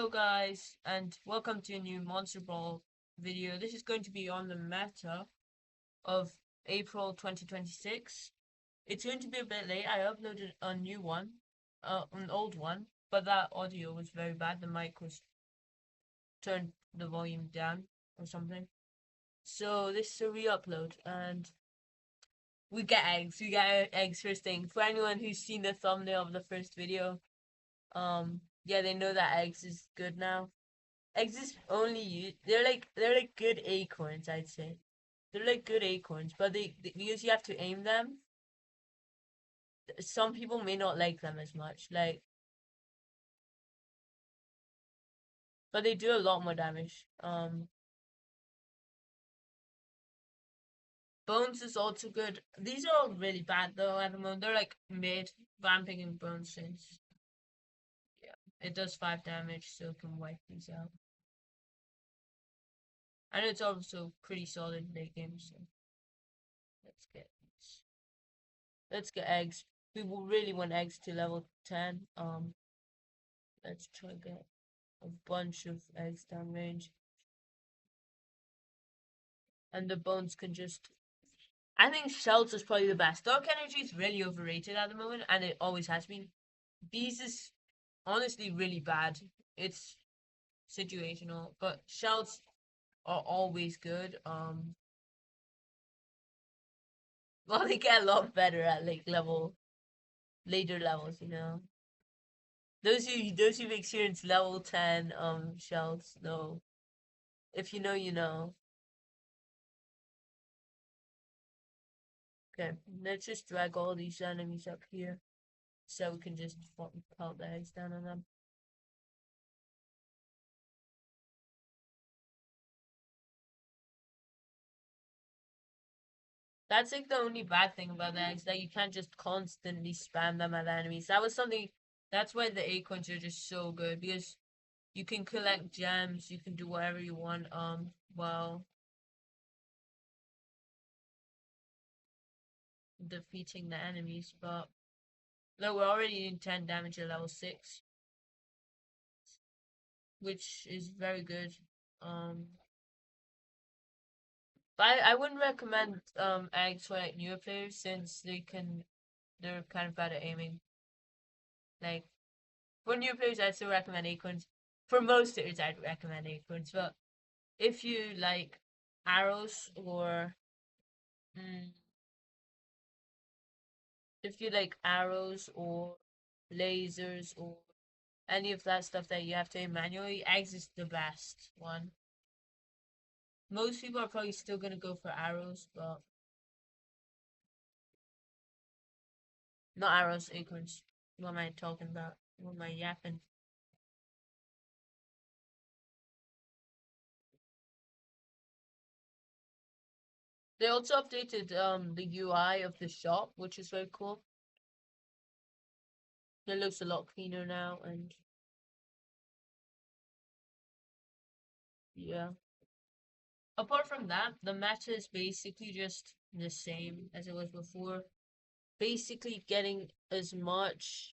Hello guys, and welcome to a new Monster Brawl video. This is going to be on the meta of April 2026. It's going to be a bit late. I uploaded a new one, an old one, but that audio was very bad. The mic was turned the volume down or something. So this is a re-upload, and we get eggs. We get eggs first thing. For anyone who's seen the thumbnail of the first video, yeah, they know that eggs is good now. Eggs is only used. They're like good acorns, I'd say. They're like good acorns, but because you have to aim them. Some people may not like them as much. But they do a lot more damage. Bones is also good. These are all really bad though at the moment. They're like mid. Vamping and bones since yeah, it does 5 damage, so it can wipe these out. And it's also pretty solid late game. So let's get this. Let's get eggs. We will really want eggs to level 10. Let's try to get a bunch of eggs down range. And the bones can just... I think shells is probably the best. Dark energy is really overrated at the moment, and it always has been. Bees is honestly really bad. It's situational, but shells are always good. Well, they get a lot better at like later levels, you know. Those who've experienced level 10 shells know. If you know, you know. Okay, let's just drag all these enemies up here so we can just pelt the eggs down on them. That's like the only bad thing about the eggs, that you can't just constantly spam them at enemies. That was something, that's why the acorns are just so good, because you can collect gems, you can do whatever you want, while defeating the enemies. But look, we're already in 10 damage at level 6, which is very good. But I wouldn't recommend eggs for like newer players, since they're kind of bad at aiming. Like for new players, I'd still recommend acorns. For most players, I'd recommend acorns. But if you like arrows, or mm, if you like arrows or lasers or any of that stuff that you have to aim manually, eggs is the best one. Most people are probably still gonna go for arrows, but not arrows, acorns. What am I talking about? What am I yapping? They also updated the UI of the shop, which is very cool. It looks a lot cleaner now, and yeah. Apart from that, the meta is basically just the same as it was before. Basically getting as much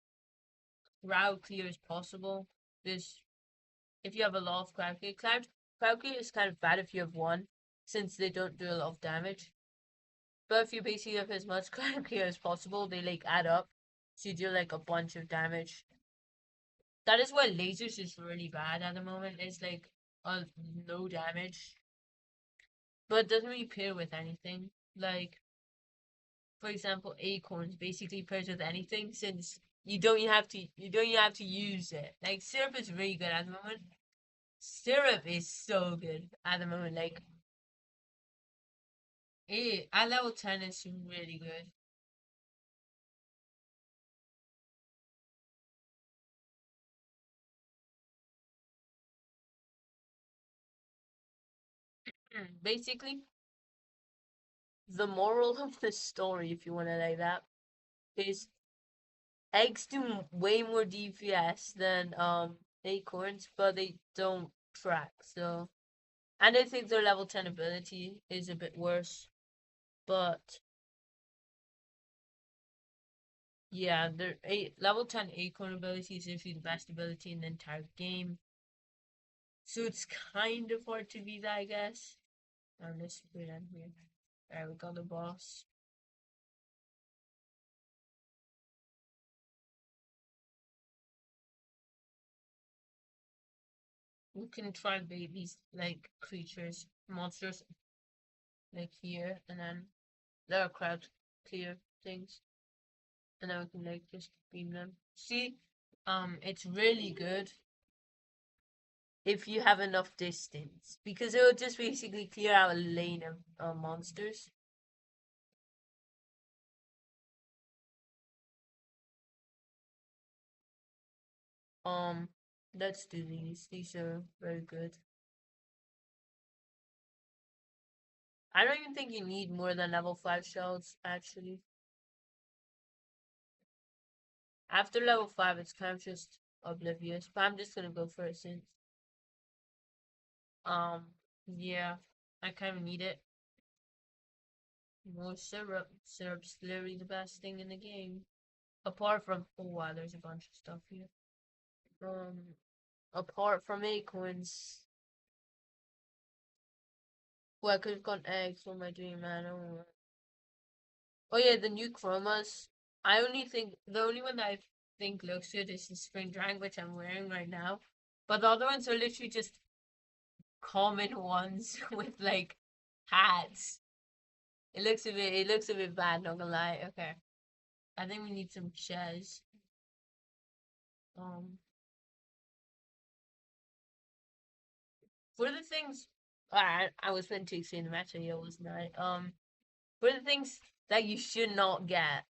crowd clear as possible. Because if you have a lot of crowd clear is kind of bad if you have one, since they don't do a lot of damage. But if you basically have as much crowd clear as possible, they like add up. So you do like a bunch of damage. That is why lasers is really bad at the moment. It's like no damage. But it doesn't really pair with anything. Like, for example, acorns basically pairs with anything, since you don't have to use it. Like syrup is really good at the moment. Syrup is so good at the moment. Like at level 10 is really good. Basically, the moral of the story, if you want to like that, is eggs do way more DPS than acorns, but they don't track. So, and I think their level 10 ability is a bit worse. But yeah, their level 10 acorn ability is usually the best ability in the entire game. So it's kind of hard to beat that, I guess. Let's put it in here. Alright, we got the boss. We can try and bait these like creatures, monsters, like here, and then there are crowd clear things, and then we can like just beam them. See, it's really good if you have enough distance because it will just basically clear out a lane of monsters. Um, let's do these. These are very good. I don't even think you need more than level 5 shells, actually. After level 5, it's kind of just oblivious, but I'm just gonna go for it since. Yeah, I kind of need it. More syrup. Syrup's literally the best thing in the game. Apart from, oh wow, there's a bunch of stuff here. Um, apart from acorns. Well, I could have gotten eggs. What am I doing, man? Oh yeah, the new chromas. I only think the only one that I think looks good is the spring drag, which I'm wearing right now. But the other ones are literally just common ones with like hats. It looks a bit bad, not gonna lie. Okay. I think we need some chess. Um for the things I was meant to explain the material, wasn't I? For the things that you should not get,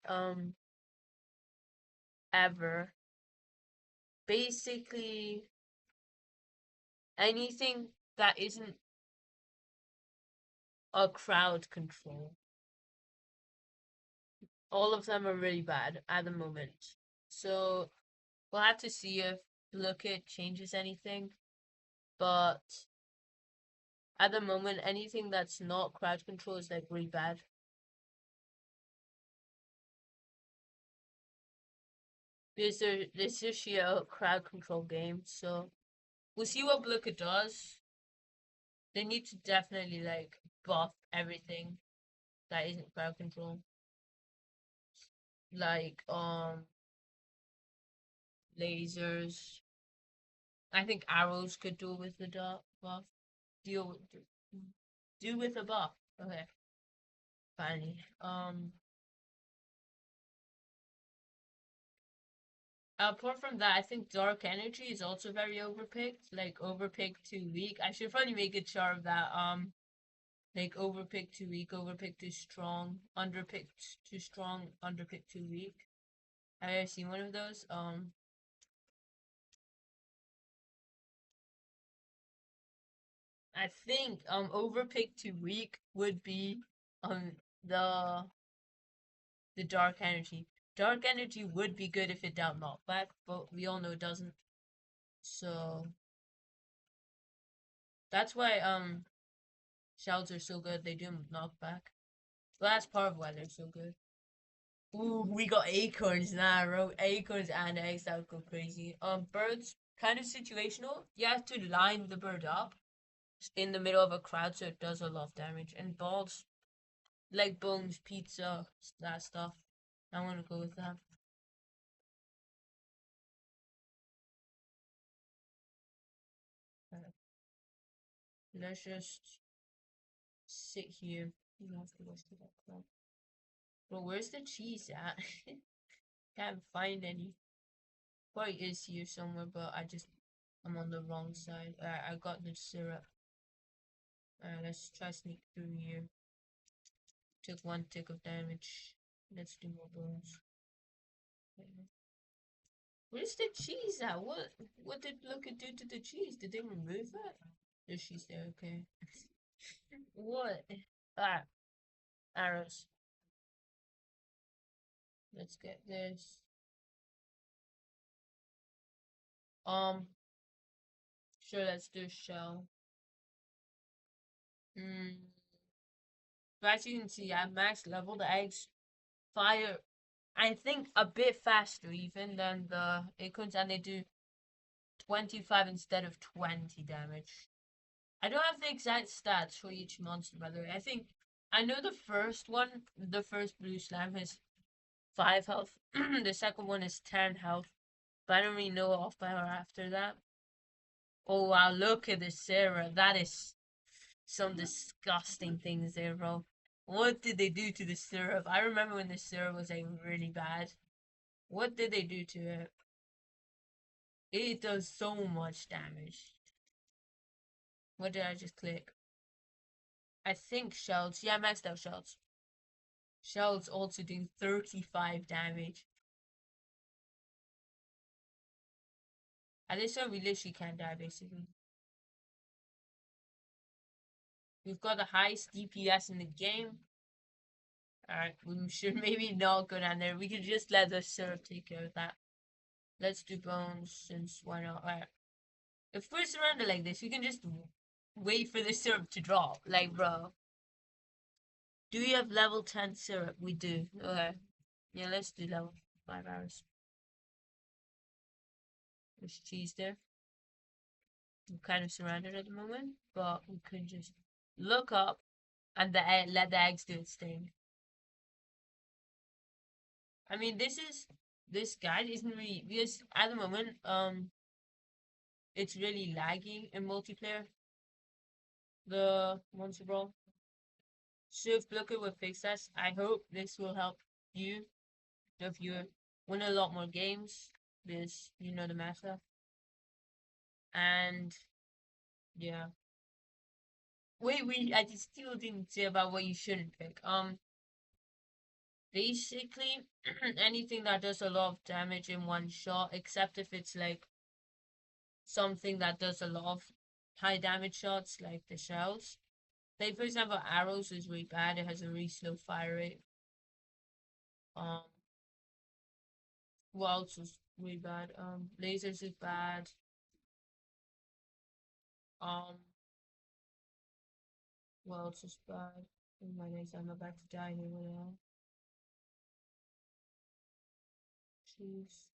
ever. Basically anything that isn't a crowd control. All of them are really bad at the moment. So we'll have to see if Look It changes anything. But at the moment, anything that's not crowd control is like really bad. This is a crowd control game, so we'll see what Look It does. They need to definitely like buff everything that isn't crowd control. Like lasers. I think arrows could do with the buff. Deal with do with a buff. Okay, finally. Apart from that, I think dark energy is also very overpicked. Like overpicked too weak. I should probably make a chart of that. Like overpicked too weak, overpicked too strong, underpicked too strong, underpicked too weak. Have you ever seen one of those? I think overpicked too weak would be the the dark energy. Dark energy would be good if it dealt knockback, but we all know it doesn't. So that's why shells are so good. They do knockback. Well, that's part of why they're so good. Ooh, we got acorns now, bro. Acorns and eggs, that would go crazy. Birds, kind of situational. You have to line the bird up in the middle of a crowd so it does a lot of damage. And balls, like bones, pizza, that stuff. I want to go with that. Let's just sit here. You have to go to that crowd. Bro, where's the cheese at? Can't find any. Probably is here somewhere, but I'm on the wrong side. I got the syrup. Let's try sneak through here. Took one tick of damage. Let's do more bones. Okay. Where's the cheese at? What did Look-It do to the cheese? Did they remove it? There she's there, okay. What? Ah, arrows. Let's get this. Um, sure, let's do shell. But as you can see, at max level, the eggs fire, I think, a bit faster even than the acorns, and they do 25 instead of 20 damage. I don't have the exact stats for each monster, by the way. I know the first one, the first blue slime has 5 health. The second one is 10 health. But I don't really know off by heart after that. Oh wow, look at this Sarah. That is some disgusting things there, bro. What did they do to the syrup? I remember when the syrup was like really bad. What did they do to it? It does so much damage. What did I just click? I think shells. Yeah, maxed out shells. Shells also do 35 damage. At this one, we literally can't die, basically. We've got the highest DPS in the game. Alright, we should maybe not go down there. We could just let the syrup take care of that. Let's do bones, since why not? Alright. If we're surrounded like this, we can just wait for the syrup to drop. Like, bro. Do you have level 10 syrup? We do. Okay. Yeah, let's do level 5 hours. There's cheese there. I'm kind of surrounded at the moment, but we could just look up and let the eggs do its thing. I mean, this guide isn't really, because at the moment, it's really lagging in multiplayer. The Monster Brawl. So if Blooker will fix that, I hope this will help you, the viewer, win a lot more games, because you know the meta. And yeah. Wait, I still didn't say about what you shouldn't pick. Basically, anything that does a lot of damage in one shot, except if it's like something that does a lot of high damage shots, like the shells. Like for example, arrows is really bad. It has a really slow fire rate. Um, what else is really bad? Lasers is bad. Um, what else is bad? Oh my days, I'm about to die here. What else? Jeez.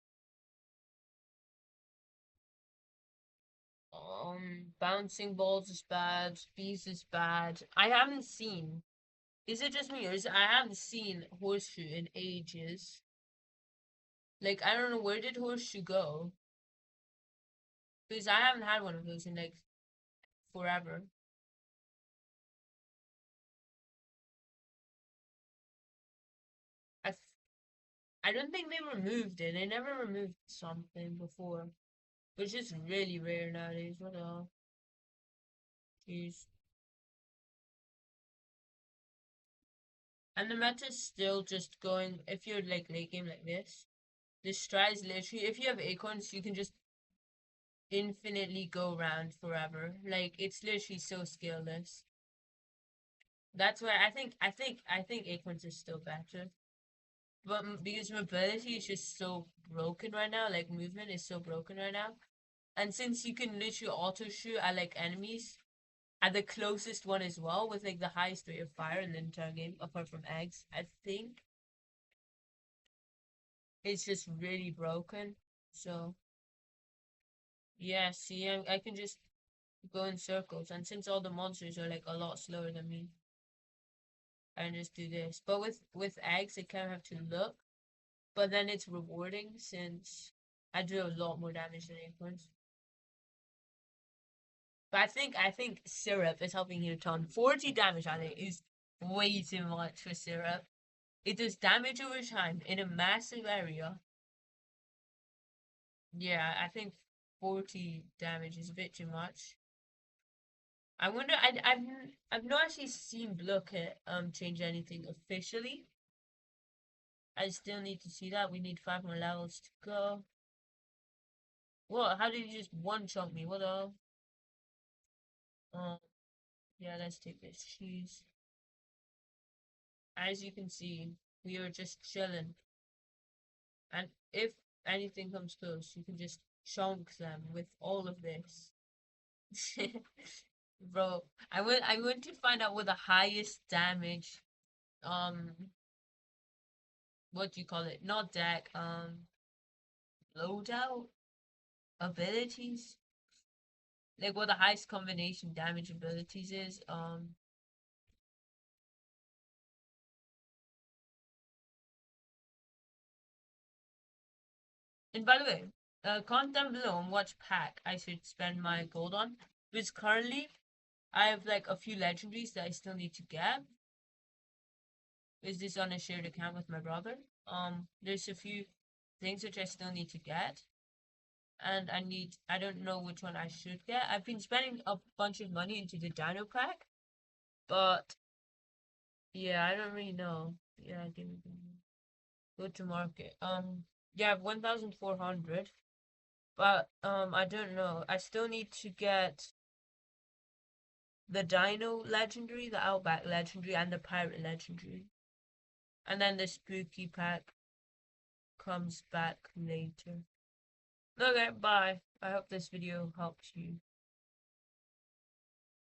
Bouncing balls is bad. Bees is bad. I haven't seen. Is it just me, or is it, I haven't seen horseshoe in ages. Like I don't know, where did horseshoe go? Because I haven't had one of those in like forever. I, I don't think they removed it. They never removed something before, which is really rare nowadays. What the hell? Jeez. And the meta is still just going. If you're like late game like this strat is literally, if you have acorns, you can just infinitely go around forever. Like it's literally so skillless. That's why I think acorns is still better. But because mobility is just so broken right now, like movement is so broken right now. And since you can literally auto shoot at like enemies, at the closest one as well, with like the highest rate of fire in the entire game, apart from eggs, I think it's just really broken. So yeah, see, I can just go in circles, and since all the monsters are like a lot slower than me, I can just do this. But with eggs, I kind of have to look, but then it's rewarding since I do a lot more damage than acorns. But I think syrup is helping you a ton. 40 damage on it is way too much for syrup. It does damage over time in a massive area. Yeah, I think 40 damage is a bit too much. I wonder. I've not actually seen Blockhead change anything officially. I still need to see that. We need 5 more levels to go. What? How did you just one shot me? What the? Um. Yeah, let's take this cheese. As you can see, we are just chilling. And if anything comes close, you can just chunk them with all of this. Bro, I went to find out what the highest damage um what do you call it? Not deck, loadout? abilities. Like what the highest combination damage abilities is. And by the way, comment down below on what pack I should spend my gold on. Because currently, I have like a few legendaries that I still need to get. Is this on a shared account with my brother? There's a few things which I still need to get. And I don't know which one I should get. I've been spending a bunch of money into the Dino pack. But, yeah, I don't really know. Yeah, give me go to market. Yeah, I have 1,400. But I don't know. I still need to get the Dino legendary, the Outback legendary, and the Pirate legendary. And then the Spooky pack comes back later. Okay, bye. I hope this video helps you.